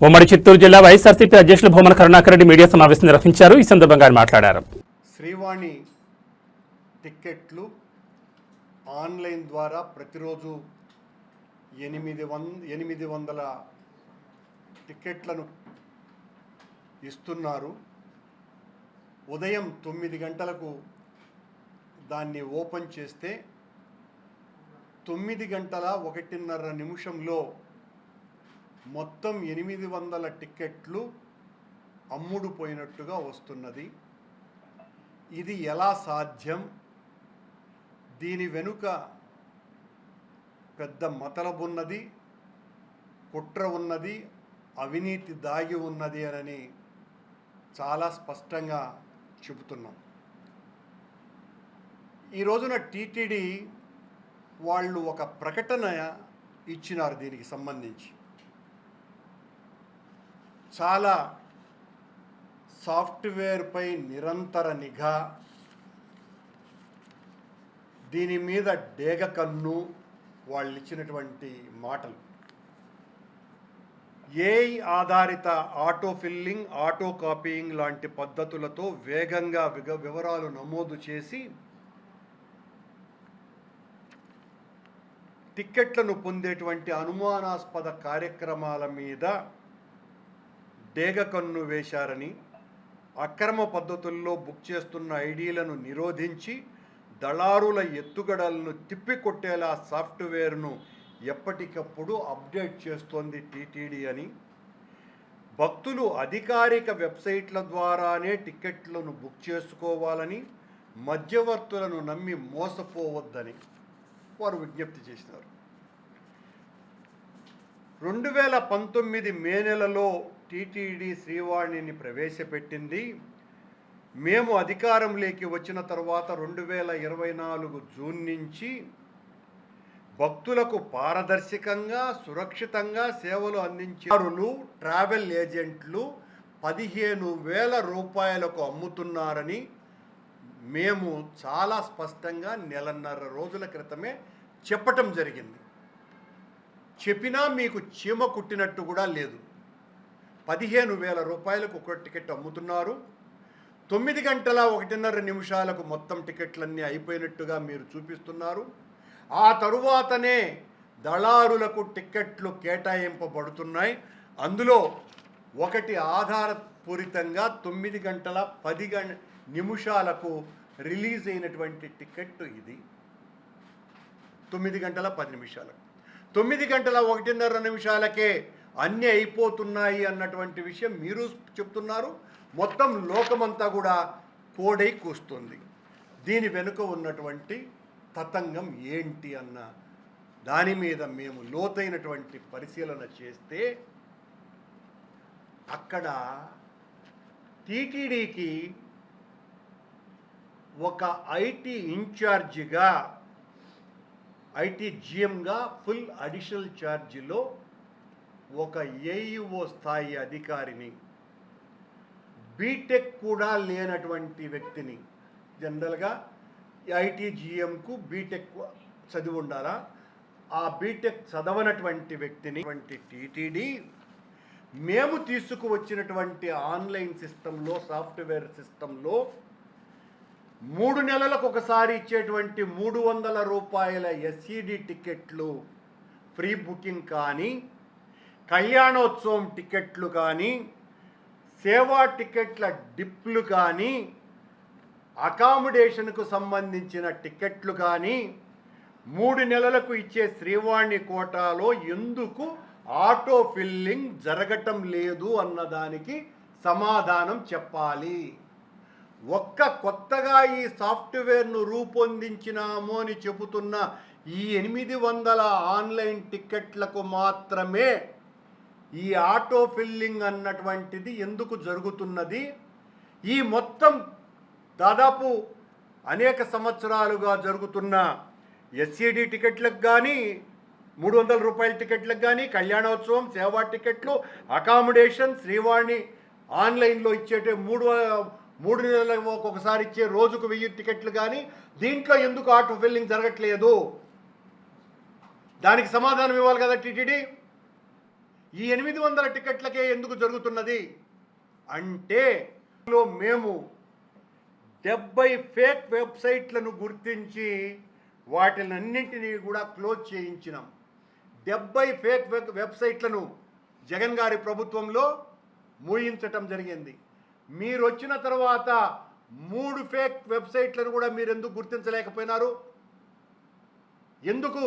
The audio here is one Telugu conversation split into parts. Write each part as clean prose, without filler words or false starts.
ఉమ్మడి చిత్తూరు జిల్లా వైఎస్ఆర్సీపీ అధ్యక్షులు భూమన కరుణాకర్ రెడ్డి మీడియా సమావేశం నిర్వహించారు. ఈ సందర్భంగా ఆయన మాట్లాడారు. శ్రీవాణి టిక్కెట్లు ఆన్లైన్ ద్వారా ప్రతిరోజు 800 టిక్కెట్లను ఇస్తున్నారు. ఉదయం 9 గంటలకు దాన్ని ఓపెన్ చేస్తే 9 గంటల 1:30 నిమిషంలో మొత్తం 800 టిక్కెట్లు అమ్ముడుపోయినట్టుగా వస్తున్నది. ఇది ఎలా సాధ్యం? దీని వెనుక పెద్ద మతలబు ఉన్నది, కుట్ర ఉన్నది, అవినీతి దాగి ఉన్నది అని చాలా స్పష్టంగా చెబుతున్నాం. ఈ రోజున టీటీడీ వాళ్ళు ఒక ప్రకటన ఇచ్చినారు. దీనికి సంబంధించి చాలా సాఫ్ట్వేర్పై నిరంతర నిఘా, దీని మీద డేగ కన్ను వాళ్ళు ఇచ్చినటువంటి మాటలు. ఏఐ ఆధారిత ఆటో ఫిల్లింగ్, ఆటో కాపీయింగ్ లాంటి పద్ధతులతో వేగంగా వివరాలు నమోదు చేసి టిక్కెట్లను పొందేటువంటి అనుమానాస్పద కార్యక్రమాల మీద డేగ కన్ను వేశారని, అక్రమ పద్ధతుల్లో బుక్ చేస్తున్న ఐడీలను నిరోధించి దళారుల ఎత్తుగడలను తిప్పికొట్టేలా సాఫ్ట్వేర్ను ఎప్పటికప్పుడు అప్డేట్ చేస్తోంది టీటీడీ అని, భక్తులు అధికారిక వెబ్సైట్ల ద్వారానే టిక్కెట్లను బుక్ చేసుకోవాలని, మధ్యవర్తులను నమ్మి మోసపోవద్దని వారు విజ్ఞప్తి చేసినారు. 2019 మే నెలలో టీటీడీ శ్రీవాణిని ప్రవేశపెట్టింది. మేము అధికారంలోకి వచ్చిన తర్వాత 2024 జూన్ నుంచి భక్తులకు పారదర్శకంగా, సురక్షితంగా సేవలు అందించేవారు ట్రావెల్ ఏజెంట్లు 15,000 రూపాయలకు అమ్ముతున్నారని మేము చాలా స్పష్టంగా 1.5 రోజుల క్రితమే చెప్పటం జరిగింది. చెప్పినా మీకు చీమ కుట్టినట్టు కూడా లేదు. 15,000 రూపాయలకు ఒక టికెట్ అమ్ముతున్నారు. 9 గంటల 1:30 నిమిషాలకు మొత్తం టికెట్లన్నీ అయిపోయినట్టుగా మీరు చూపిస్తున్నారు. ఆ తరువాతనే దళారులకు టిక్కెట్లు కేటాయింపబడుతున్నాయి. అందులో ఒకటి ఆధారపూరితంగా 9 గంటల 10 నిమిషాలకు రిలీజ్ అయినటువంటి టికెట్ ఇది. 9 గంటల 10 నిమిషాలకు, 9 గంటల 1:30 నిమిషాలకే అన్నీ అయిపోతున్నాయి అన్నటువంటి విషయం మీరు చెప్తున్నారు. మొత్తం లోకమంతా కూడా కోడై కూస్తుంది. దీని వెనుక ఉన్నటువంటి తతంగం ఏంటి అన్న దాని మీద మేము లోతైనటువంటి పరిశీలన చేస్తే అక్కడ టీటీడీకి ఒక ఐటీ ఇన్ఛార్జిగా, ఐటీ జిఎంగా ఫుల్ అడిషనల్ ఛార్జీలో ఒక ఏఈఓ స్థాయి అధికారిని, బీటెక్ కూడా లేనటువంటి వ్యక్తిని, జనరల్గా ఐటీ జిఎంకు బీటెక్ చదివి ఉండాలా, ఆ బీటెక్ చదవనటువంటి వ్యక్తిని టీటీడీ మేము తీసుకువచ్చినటువంటి ఆన్లైన్ సిస్టంలో, సాఫ్ట్వేర్ సిస్టంలో 3 నెలలకు ఒకసారి ఇచ్చేటువంటి 300 రూపాయల ఎస్ఈడి టికెట్లు ఫ్రీ బుకింగ్ కానీ, కళ్యాణోత్సవం టికెట్లు కానీ, సేవా టికెట్ల డిప్లు కానీ, అకామిడేషన్కు సంబంధించిన టికెట్లు కానీ 3 నెలలకు ఇచ్చే శ్రీవాణి కోటాలో ఎందుకు ఆటో ఫిల్లింగ్ జరగటం లేదు అన్నదానికి సమాధానం చెప్పాలి. కొత్తగా ఈ సాఫ్ట్వేర్ను రూపొందించినాము అని చెబుతున్న ఈ 800 ఆన్లైన్ టిక్కెట్లకు మాత్రమే ఈ ఆటో ఫిల్లింగ్ అన్నటువంటిది ఎందుకు జరుగుతున్నది? ఈ మొత్తం దాదాపు అనేక సంవత్సరాలుగా జరుగుతున్న ఎస్ఈడి టికెట్లకు కానీ, 300 రూపాయల టికెట్లకు కానీ, కళ్యాణోత్సవం, సేవా టికెట్లు, అకామిడేషన్, శ్రీవాణి ఆన్లైన్లో ఇచ్చేటే 3 నెలలకు ఒకసారి ఇచ్చే రోజుకు 1000 టికెట్లు కానీ, దీంట్లో ఎందుకు ఆటో ఫిల్లింగ్ జరగట్లేదు? దానికి సమాధానం ఇవ్వాలి కదా టీటీడీ. ఈ 800 టికెట్లకే ఎందుకు జరుగుతున్నది అంటే మేము 70 ఫేక్ వెబ్సైట్లను గుర్తించి వాటినన్నింటినీ కూడా క్లోజ్ చేయించినాం. 70 ఫేక్ వెబ్సైట్లను జగన్ గారి ప్రభుత్వంలో మూయించటం జరిగింది. మీరు వచ్చిన తర్వాత 3 ఫేక్ వెబ్సైట్లను కూడా మీరు ఎందుకు గుర్తించలేకపోయినారు? ఎందుకు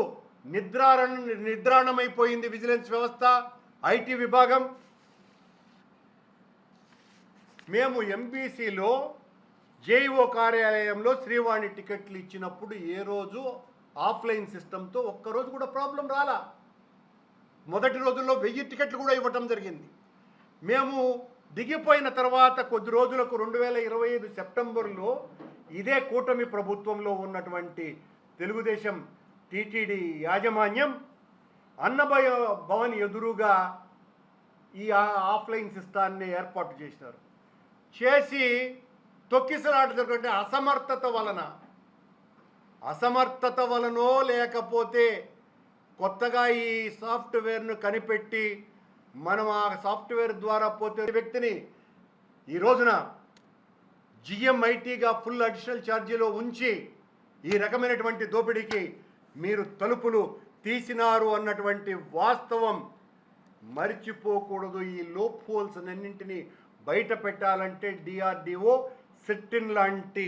నిద్రాణమైపోయింది విజిలెన్స్ వ్యవస్థ, ఐటీ విభాగం? మేము ఎంబీసీలో జేఈఓ కార్యాలయంలో శ్రీవాణి టికెట్లు ఇచ్చినప్పుడు ఏ రోజు ఆఫ్లైన్ సిస్టంతో ఒక్కరోజు కూడా ప్రాబ్లం రాలా. మొదటి రోజుల్లో 1000 టికెట్లు కూడా ఇవ్వటం జరిగింది. మేము దిగిపోయిన తర్వాత కొద్ది రోజులకు 2025 సెప్టెంబర్లో ఇదే కూటమి ప్రభుత్వంలో ఉన్నటువంటి తెలుగుదేశం టీటీడీ యాజమాన్యం అన్నమయ్య భవన్ ఎదురుగా ఈ ఆఫ్లైన్ సిస్టాన్ని ఏర్పాటు చేసినారు. చేసి తొక్కిసలాట జరుగుతుంటే అసమర్థత వలనో లేకపోతే కొత్తగా ఈ సాఫ్ట్వేర్ను కనిపెట్టి మనం ఆ సాఫ్ట్వేర్ ద్వారా పోతే వ్యక్తిని ఈ రోజున జిఎంఐటీగా ఫుల్ అడిషనల్ ఛార్జీలో ఉంచి ఈ రకమైనటువంటి దోపిడీకి మీరు తలుపులు తీసినారు అన్నటువంటి వాస్తవం మర్చిపోకూడదు. ఈ లోప్ హోల్స్ అన్నింటినీ బయట పెట్టాలంటే డిఆర్డిఓ, సిట్టిన్ లాంటి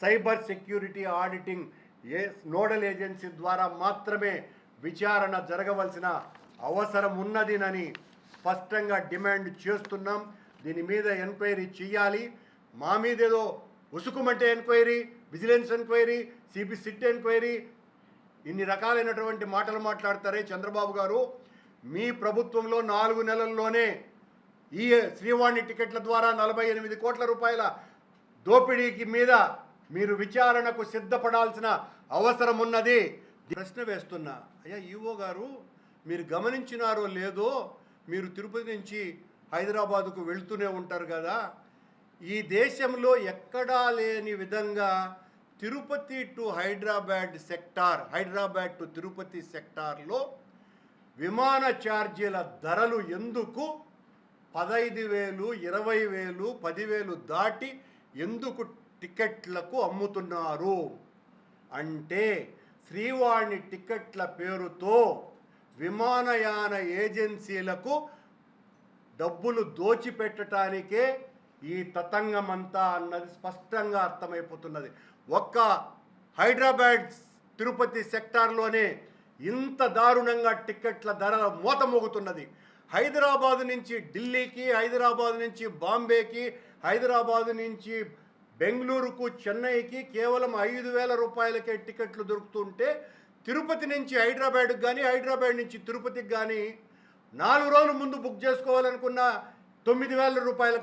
cyber security auditing nodal agency ద్వారా మాత్రమే విచారణ జరగవలసిన అవసరం ఉన్నదినని స్పష్టంగా డిమాండ్ చేస్తున్నాం. దీని మీద ఎంక్వైరీ చేయాలి. మా మీద ఏదో ఉసుకుమంటే enquiry, vigilance enquiry, SIT enquiry, ఇన్ని రకాలైనటువంటి మాటలు మాట్లాడతారే చంద్రబాబు గారు. మీ ప్రభుత్వంలో 4 నెలల్లోనే ఈ శ్రీవాణి టికెట్ల ద్వారా 48 కోట్ల రూపాయల దోపిడీకి మీద మీరు విచారణకు సిద్ధపడాల్సిన అవసరం ఉన్నది. ప్రశ్న వేస్తున్నా, అయ్యా ఈవో గారు, మీరు గమనించినారో లేదో, మీరు తిరుపతి నుంచి హైదరాబాదుకు వెళ్తూనే ఉంటారు కదా, ఈ దేశంలో ఎక్కడా లేని విధంగా Tirupati to Hyderabad sector, Hyderabad to Tirupati సెక్టార్లో విమాన ఛార్జీల ధరలు ఎందుకు 15,000, 20,000, 10,000 దాటి ఎందుకు టికెట్లకు అమ్ముతున్నారు అంటే శ్రీవాణి టికెట్ల పేరుతో విమానయాన ఏజెన్సీలకు డబ్బులు దోచిపెట్టడానికే ఈ తతంగమంతా అన్నది స్పష్టంగా అర్థమైపోతున్నది. ఒక్క హైదరాబాద్ తిరుపతి సెక్టార్లోనే ఇంత దారుణంగా టికెట్ల ధర మోత మోగుతున్నది. హైదరాబాదు నుంచి ఢిల్లీకి, హైదరాబాదు నుంచి బాంబేకి, హైదరాబాదు నుంచి బెంగళూరుకు, చెన్నైకి కేవలం 5,000 రూపాయలకే టికెట్లు దొరుకుతుంటే తిరుపతి నుంచి హైదరాబాద్కి కానీ, హైదరాబాద్ నుంచి తిరుపతికి కానీ 4 రోజుల ముందు బుక్ చేసుకోవాలనుకున్న 9,000 రూపాయలకు